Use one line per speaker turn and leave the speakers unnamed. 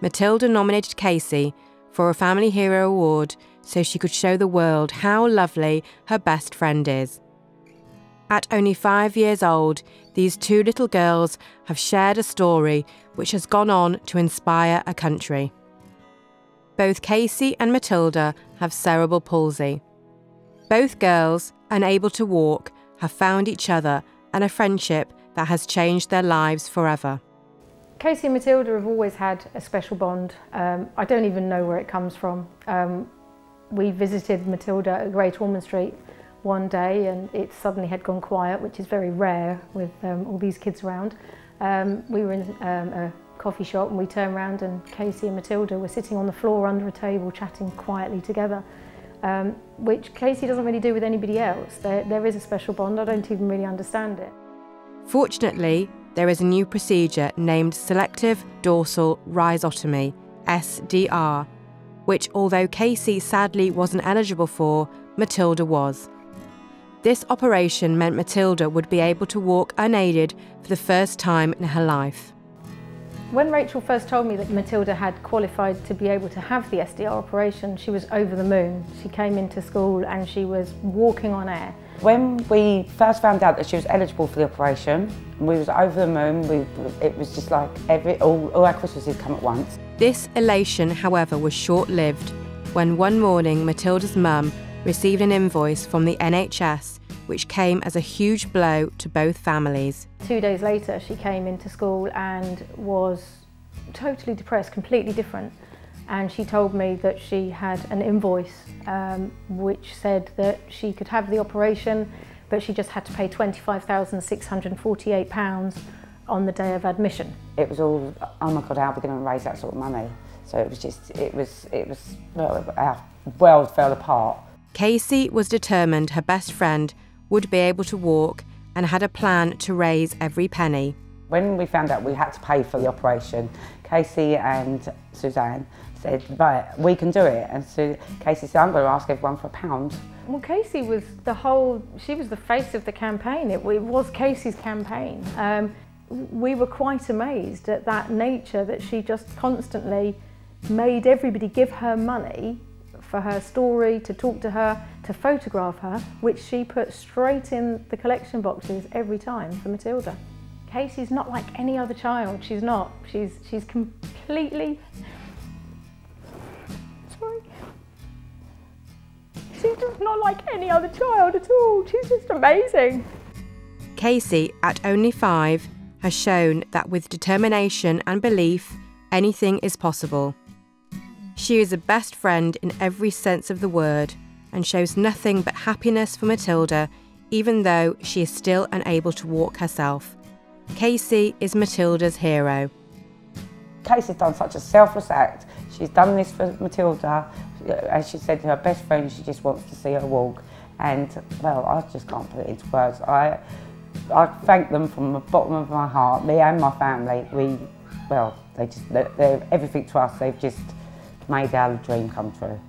Matilda nominated Casey for a Family Hero Award so she could show the world how lovely her best friend is. At only 5 years old, these two little girls have shared a story which has gone on to inspire a country. Both Casey and Matilda have cerebral palsy. Both girls, unable to walk, have found each other and a friendship that has changed their lives forever.
Casey and Matilda have always had a special bond. I don't even know where it comes from. We visited Matilda at Great Ormond Street one day and it suddenly had gone quiet, which is very rare with all these kids around. We were in a coffee shop and we turned around and Casey and Matilda were sitting on the floor under a table chatting quietly together, which Casey doesn't really do with anybody else. There is a special bond. I don't even really understand it.
Fortunately, there is a new procedure named selective dorsal rhizotomy, SDR, which although Casey sadly wasn't eligible for, Matilda was. This operation meant Matilda would be able to walk unaided for the first time in her life.
When Rachel first told me that Matilda had qualified to be able to have the SDR operation, she was over the moon. She came into school and she was walking on air.
When we first found out that she was eligible for the operation, we was over the moon. It was just like all our Christmases come at once.
This elation, however, was short-lived when one morning Matilda's mum received an invoice from the NHS which came as a huge blow to both families.
2 days later she came into school and was totally depressed, completely different. And she told me that she had an invoice which said that she could have the operation, but she just had to pay £25,648 on the day of admission.
It was all, oh my God, how are we going to raise that sort of money? So it was well, our world fell apart.
Casey was determined her best friend would be able to walk and had a plan to raise every penny.
When we found out we had to pay for the operation, Casey and Suzanne said, right, we can do it. And so Casey said, I'm going to ask everyone for £1.
Well, Casey was she was the face of the campaign. It was Casey's campaign. We were quite amazed at that nature, that she just constantly made everybody give her money for her story, to talk to her, to photograph her, which she put straight in the collection boxes every time for Matilda. Casey's not like any other child. She's not. She's completely... Sorry. She's just not like any other child at all. She's just amazing.
Casey, at only 5, has shown that with determination and belief, anything is possible. She is a best friend in every sense of the word and shows nothing but happiness for Matilda, even though she is still unable to walk herself. Casey is Matilda's hero.
Casey's done such a selfless act. She's done this for Matilda. As she said to her best friend, she just wants to see her walk. And, well, I just can't put it into words. I thank them from the bottom of my heart, me and my family. They're everything to us. They've just made our dream come true.